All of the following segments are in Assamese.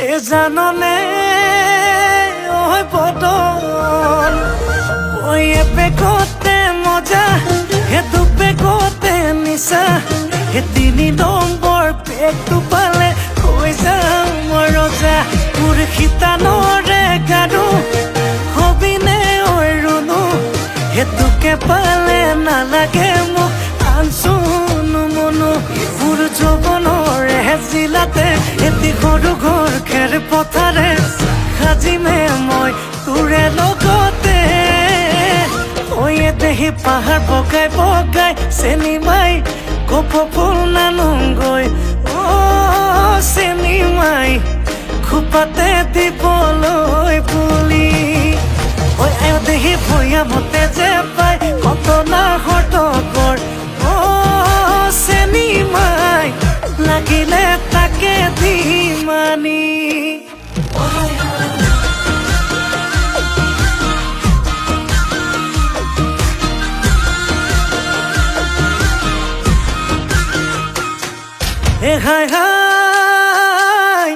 এ জাননে ওই বদন ওই পেকতে মজা হে দু পেকতে নিশা হে 3 নম্বৰ পেকটো পালে হৈ যাম মই ৰজা তোৰ খিতানৰে গাৰু হবিনে ঐ ৰুনু হেতুকে পালে নালাগে মোক আনচুনো মনো মোৰ যৌৱনৰে জিলাতে এটি সৰু ঘৰ খেৰ পথাৰে সাজিমে মই তোৰে লগতে ঐ দেহি পাহাৰ বগাই বগাই চেনি মাই কপ ফুল নানুংগৈ চেনি মাই খোপাতে দিবলৈ পুলি ঐ আয় দেহি ভৈয়া মতে যে পাই কত না হটকৰ চেনি মাই লাগিলে তাকে দিমানি হে হাই হাই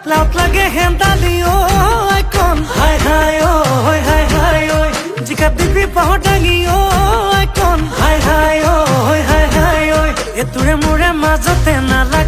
লাউট লাগে হেন্দালি ওই কোন হাই হাই ওই হাই হাই ওই জিকা দিবি পাহৰ ডাঙি ওই কোন হাই হাই ওই হাই হাই ওই এ তোৰে মোৰে মাজতে নালা